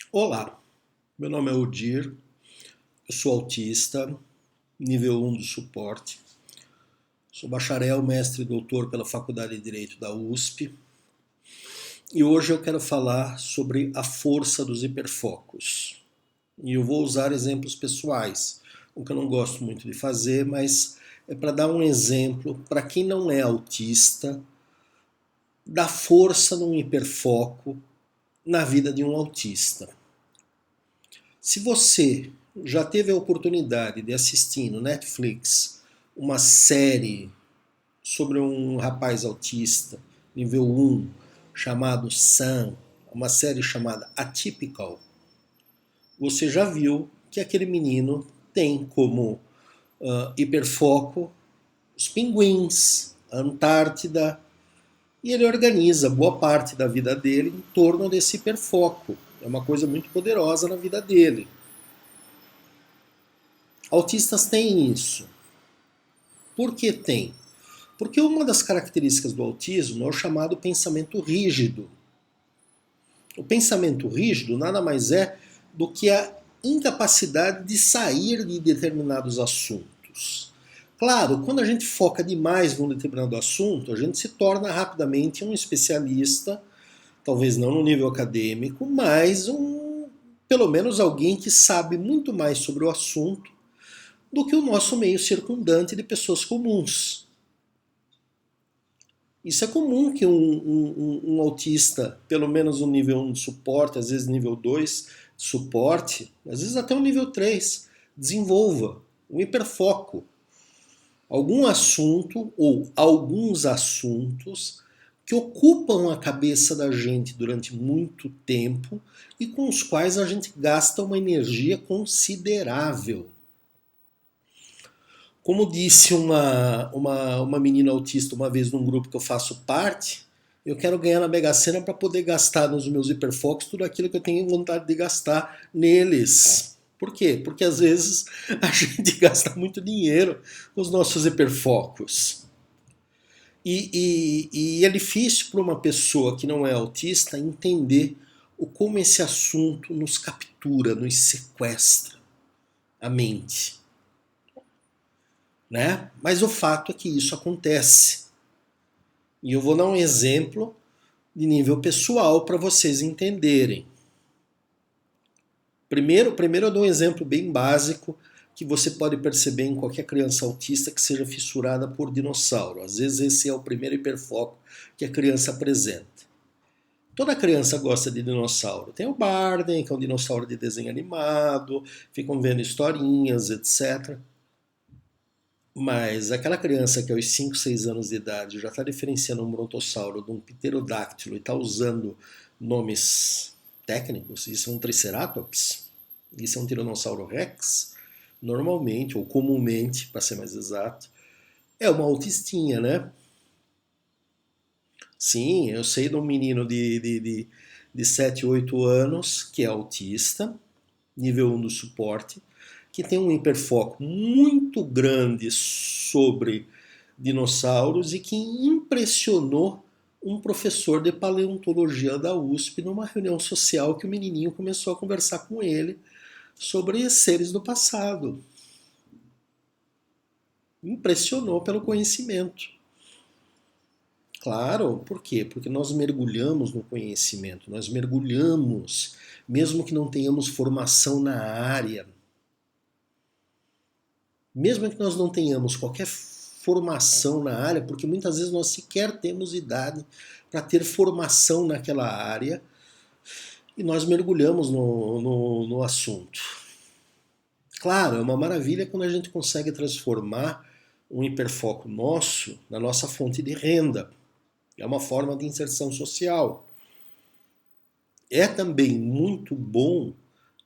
Olá, meu nome é Odir, eu sou autista, nível 1 do suporte, sou bacharel, mestre e doutor pela Faculdade de Direito da USP e hoje eu quero falar sobre a força dos hiperfocos. E eu vou usar exemplos pessoais, o que eu não gosto muito de fazer, mas é para dar um exemplo para quem não é autista da força de um hiperfoco na vida de um autista. Se você já teve a oportunidade de assistir no Netflix uma série sobre um rapaz autista, nível 1, chamado Sam, uma série chamada Atypical, você já viu que aquele menino tem como hiperfoco os pinguins, a Antártida, e ele organiza boa parte da vida dele em torno desse hiperfoco. É uma coisa muito poderosa na vida dele. Autistas têm isso. Por que tem? Porque uma das características do autismo é o chamado pensamento rígido. O pensamento rígido nada mais é do que a incapacidade de sair de determinados assuntos. Claro, quando a gente foca demais num determinado assunto, a gente se torna rapidamente um especialista, talvez não no nível acadêmico, mas pelo menos alguém que sabe muito mais sobre o assunto do que o nosso meio circundante de pessoas comuns. Isso é comum que um autista, pelo menos no nível 1 de suporte, às vezes nível 2 de suporte, às vezes até o nível 3, desenvolva um hiperfoco. Algum assunto ou alguns assuntos que ocupam a cabeça da gente durante muito tempo e com os quais a gente gasta uma energia considerável. Como disse uma menina autista uma vez num grupo que eu faço parte, eu quero ganhar na Mega Sena para poder gastar nos meus hiperfocos tudo aquilo que eu tenho vontade de gastar neles. Por quê? Porque às vezes a gente gasta muito dinheiro com os nossos hiperfocos. E é difícil para uma pessoa que não é autista entender o como esse assunto nos captura, nos sequestra a mente. Né? Mas o fato é que isso acontece. E eu vou dar um exemplo de nível pessoal para vocês entenderem. Primeiro eu dou um exemplo bem básico que você pode perceber em qualquer criança autista que seja fissurada por dinossauro. Às vezes esse é o primeiro hiperfoco que a criança apresenta. Toda criança gosta de dinossauro. Tem o Barney, que é um dinossauro de desenho animado, ficam vendo historinhas, etc. Mas aquela criança que aos 5, 6 anos de idade já está diferenciando um brontossauro de um pterodáctilo e está usando nomes técnicos, isso é um triceratops, isso é um tiranossauro rex, normalmente, ou comumente, para ser mais exato, é uma autistinha, né? Sim, eu sei de um menino de 7, 8 anos que é autista, nível 1 do suporte, que tem um hiperfoco muito grande sobre dinossauros e que impressionou um professor de paleontologia da USP numa reunião social que o menininho começou a conversar com ele sobre seres do passado. Impressionou pelo conhecimento. Claro, por quê? Porque nós mergulhamos no conhecimento, nós mergulhamos, mesmo que não tenhamos formação na área, mesmo que nós não tenhamos qualquer formação na área, porque muitas vezes nós sequer temos idade para ter formação naquela área, e nós mergulhamos no assunto. Claro, é uma maravilha quando a gente consegue transformar um hiperfoco nosso na nossa fonte de renda. É uma forma de inserção social. É também muito bom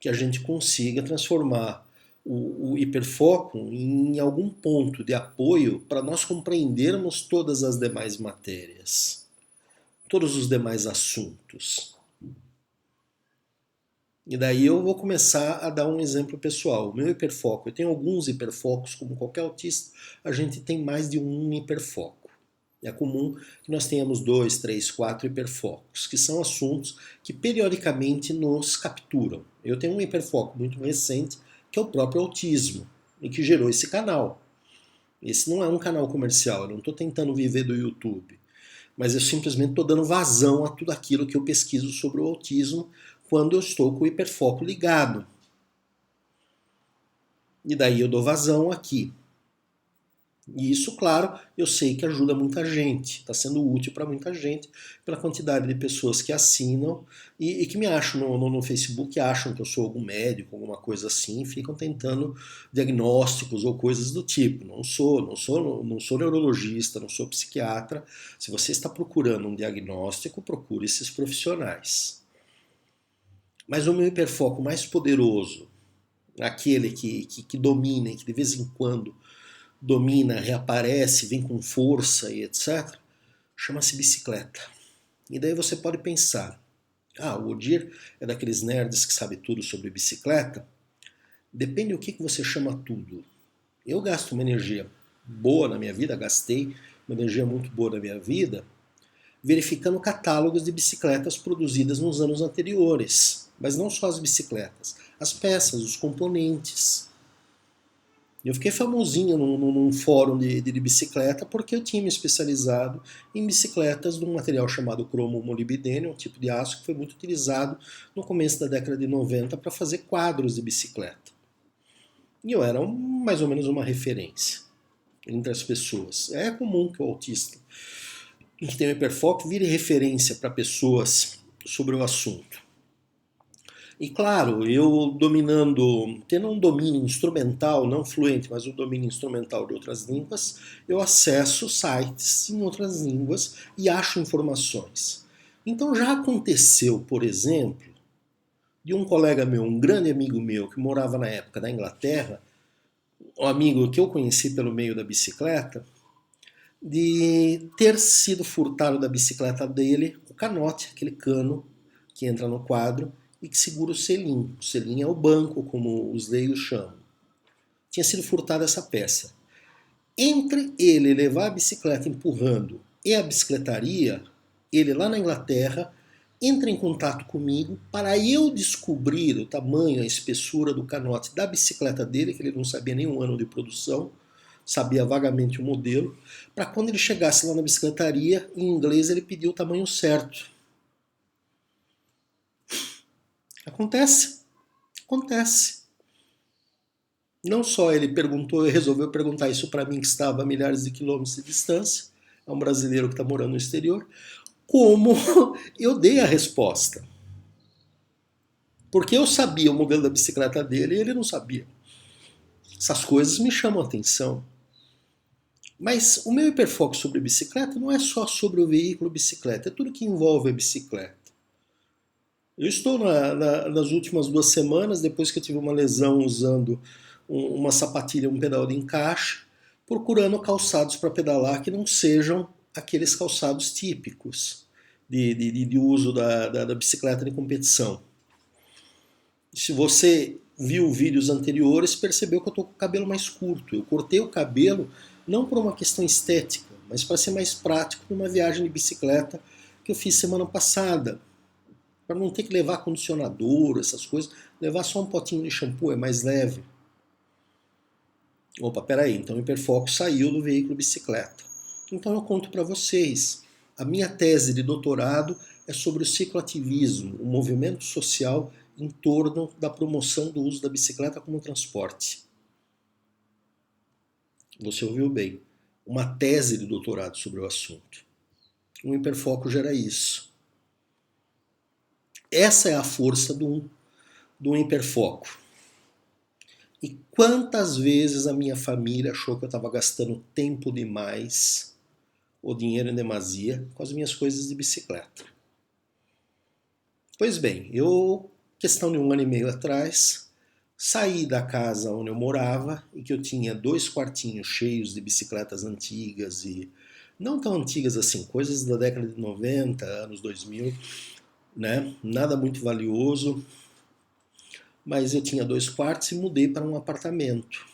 que a gente consiga transformar o hiperfoco em algum ponto de apoio para nós compreendermos todas as demais matérias, todos os demais assuntos. E daí eu vou começar a dar um exemplo pessoal. O meu hiperfoco, eu tenho alguns hiperfocos, como qualquer autista, a gente tem mais de um hiperfoco. É comum que nós tenhamos 2, 3, 4 hiperfocos, que são assuntos que periodicamente nos capturam. Eu tenho um hiperfoco muito recente, que é o próprio autismo, e que gerou esse canal. Esse não é um canal comercial, eu não estou tentando viver do YouTube, mas eu simplesmente estou dando vazão a tudo aquilo que eu pesquiso sobre o autismo quando eu estou com o hiperfoco ligado. E daí eu dou vazão aqui. E isso, claro, eu sei que ajuda muita gente, está sendo útil para muita gente, pela quantidade de pessoas que assinam e que me acham no Facebook, acham que eu sou algum médico, alguma coisa assim, ficam tentando diagnósticos ou coisas do tipo. Não sou neurologista, não sou psiquiatra. Se você está procurando um diagnóstico, procure esses profissionais. Mas o meu hiperfoco mais poderoso, aquele que domina e que de vez em quando domina, reaparece, vem com força e etc., chama-se bicicleta. E daí você pode pensar, o Odir é daqueles nerds que sabe tudo sobre bicicleta? Depende do que você chama tudo. Eu gasto uma energia boa na minha vida, gastei uma energia muito boa na minha vida, verificando catálogos de bicicletas produzidas nos anos anteriores. Mas não só as bicicletas, as peças, os componentes. Eu fiquei famosinho num fórum de bicicleta porque eu tinha me especializado em bicicletas de um material chamado cromo molibdênio, um tipo de aço que foi muito utilizado no começo da década de 90 para fazer quadros de bicicleta. E eu era mais ou menos uma referência entre as pessoas. É comum que o autista que tem um hiperfoco vire referência para pessoas sobre o assunto. E claro, eu tendo um domínio instrumental, não fluente, mas um domínio instrumental de outras línguas, eu acesso sites em outras línguas e acho informações. Então já aconteceu, por exemplo, de um colega meu, um grande amigo meu, que morava na época na Inglaterra, um amigo que eu conheci pelo meio da bicicleta, de ter sido furtado da bicicleta dele o canote, aquele cano que entra no quadro, e que segura o selim. O selim é o banco, como os leigos chamam. Tinha sido furtada essa peça. Entre ele levar a bicicleta empurrando e a bicicletaria, ele lá na Inglaterra entra em contato comigo para eu descobrir o tamanho, a espessura do canote da bicicleta dele, que ele não sabia nem um ano de produção, sabia vagamente o modelo, para quando ele chegasse lá na bicicletaria, em inglês ele pediu o tamanho certo. Acontece. Não só ele resolveu perguntar isso para mim, que estava a milhares de quilômetros de distância, é um brasileiro que está morando no exterior, como eu dei a resposta. Porque eu sabia o modelo da bicicleta dele e ele não sabia. Essas coisas me chamam a atenção. Mas o meu hiperfoco sobre bicicleta não é só sobre o veículo bicicleta, é tudo que envolve a bicicleta. Eu estou nas últimas 2 semanas, depois que eu tive uma lesão usando uma sapatilha, um pedal de encaixe, procurando calçados para pedalar que não sejam aqueles calçados típicos de uso da bicicleta de competição. Se você viu vídeos anteriores, percebeu que eu estou com o cabelo mais curto. Eu cortei o cabelo não por uma questão estética, mas para ser mais prático numa viagem de bicicleta que eu fiz semana passada. Para não ter que levar condicionador, essas coisas, levar só um potinho de shampoo é mais leve. Opa, peraí, então o hiperfoco saiu do veículo bicicleta. Então eu conto para vocês. A minha tese de doutorado é sobre o cicloativismo, o movimento social em torno da promoção do uso da bicicleta como transporte. Você ouviu bem. Uma tese de doutorado sobre o assunto. O hiperfoco gera isso. Essa é a força do hiperfoco. E quantas vezes a minha família achou que eu estava gastando tempo demais ou dinheiro em demasia com as minhas coisas de bicicleta. Pois bem, questão de 1 ano e meio atrás, saí da casa onde eu morava e que eu tinha 2 quartinhos cheios de bicicletas antigas e não tão antigas assim, coisas da década de 90, anos 2000, né? Nada muito valioso, mas eu tinha 2 quartos e mudei para um apartamento.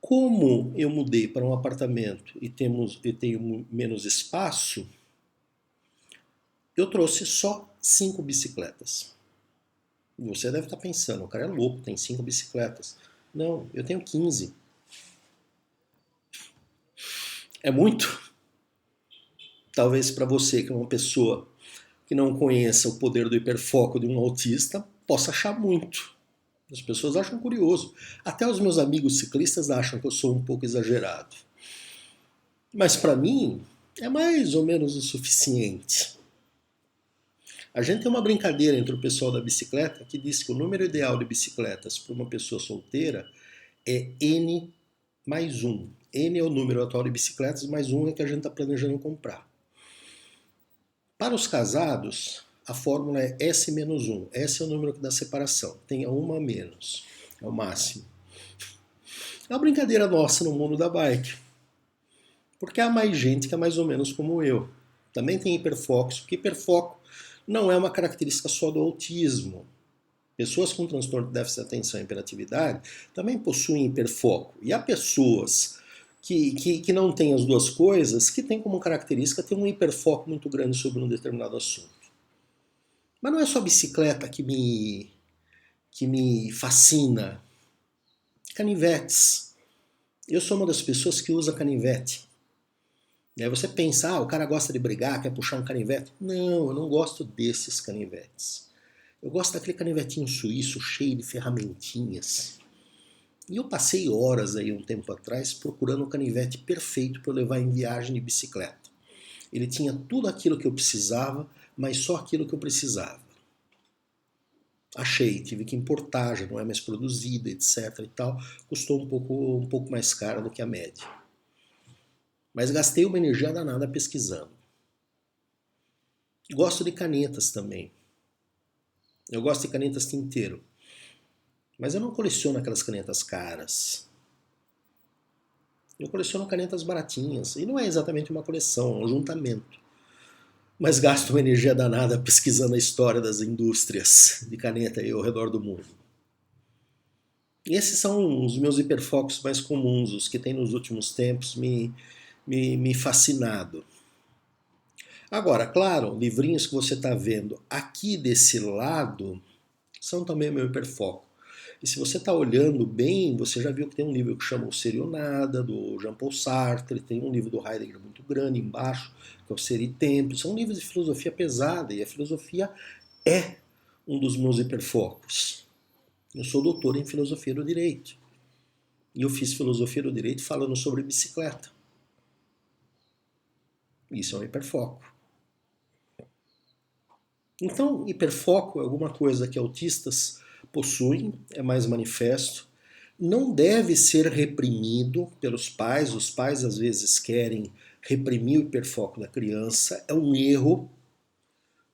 Como eu mudei para um apartamento e tenho menos espaço, eu trouxe só 5 bicicletas. Você deve estar pensando, o cara é louco, tem 5 bicicletas. Não, eu tenho 15. É muito? Talvez para você, que é uma pessoa que não conheça o poder do hiperfoco de um autista, possa achar muito. As pessoas acham curioso. Até os meus amigos ciclistas acham que eu sou um pouco exagerado. Mas para mim, é mais ou menos o suficiente. A gente tem uma brincadeira entre o pessoal da bicicleta que diz que o número ideal de bicicletas para uma pessoa solteira é N mais 1. N é o número atual de bicicletas, mais 1 é que a gente está planejando comprar. Para os casados, a fórmula é S menos 1. S é o número da separação. Tenha uma a menos. É o máximo. É uma brincadeira nossa no mundo da bike. Porque há mais gente que é mais ou menos como eu. Também tem hiperfocos, porque hiperfoco não é uma característica só do autismo. Pessoas com transtorno de déficit de atenção e hiperatividade também possuem hiperfoco. E há pessoas que não têm as duas coisas, que têm como característica ter um hiperfoco muito grande sobre um determinado assunto. Mas não é só a bicicleta que me fascina. Canivetes. Eu sou uma das pessoas que usa canivete. E aí você pensa, o cara gosta de brigar, quer puxar um canivete. Não, eu não gosto desses canivetes. Eu gosto daquele canivetinho suíço cheio de ferramentinhas. E eu passei horas aí um tempo atrás procurando o canivete perfeito para eu levar em viagem de bicicleta. Ele tinha tudo aquilo que eu precisava, mas só aquilo que eu precisava. Achei, tive que importar, já não é mais produzida, etc. e tal. Custou um pouco mais caro do que a média. Mas gastei uma energia danada pesquisando. Gosto de canetas também. Eu gosto de canetas tinteiro. Mas eu não coleciono aquelas canetas caras. Eu coleciono canetas baratinhas. E não é exatamente uma coleção, é um juntamento. Mas gasto uma energia danada pesquisando a história das indústrias de caneta aí ao redor do mundo. E esses são os meus hiperfocos mais comuns, os que têm nos últimos tempos me fascinado. Agora, claro, livrinhos que você está vendo aqui desse lado são também meu hiperfoco. E se você está olhando bem, você já viu que tem um livro que chama O Ser e o Nada, do Jean-Paul Sartre, tem um livro do Heidegger muito grande embaixo, que é o Ser e Tempo. São livros de filosofia pesada, e a filosofia é um dos meus hiperfocos. Eu sou doutor em filosofia do direito. E eu fiz filosofia do direito falando sobre bicicleta. Isso é um hiperfoco. Então, hiperfoco é alguma coisa que autistas possuem, é mais manifesto, não deve ser reprimido pelos pais. Os pais às vezes querem reprimir o hiperfoco da criança, é um erro.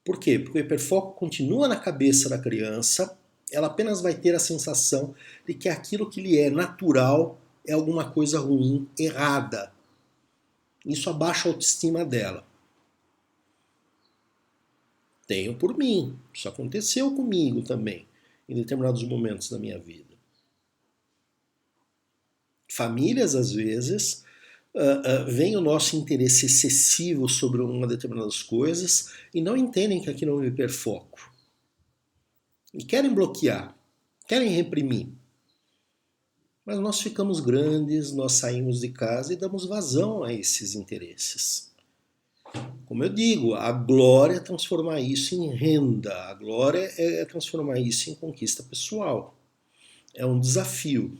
Por quê? Porque o hiperfoco continua na cabeça da criança, ela apenas vai ter a sensação de que aquilo que lhe é natural é alguma coisa ruim, errada. Isso abaixa a autoestima dela. Tenho por mim, isso aconteceu comigo também, em determinados momentos da minha vida. Famílias, às vezes, veem o nosso interesse excessivo sobre uma determinadas coisas e não entendem que aquilo é um hiperfoco. E querem bloquear, querem reprimir. Mas nós ficamos grandes, nós saímos de casa e damos vazão a esses interesses. Como eu digo, a glória é transformar isso em renda, a glória é transformar isso em conquista pessoal. É um desafio.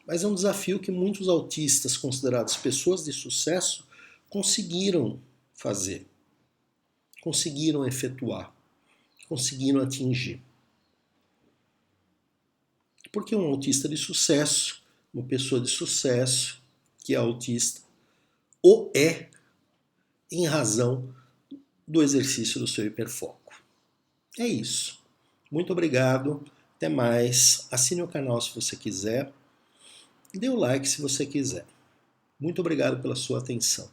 Mas é um desafio que muitos autistas considerados pessoas de sucesso conseguiram fazer, conseguiram efetuar, conseguiram atingir. Porque um autista de sucesso, uma pessoa de sucesso que é autista, o é em razão do exercício do seu hiperfoco. É isso. Muito obrigado. Até mais. Assine o canal se você quiser. Dê o like se você quiser. Muito obrigado pela sua atenção.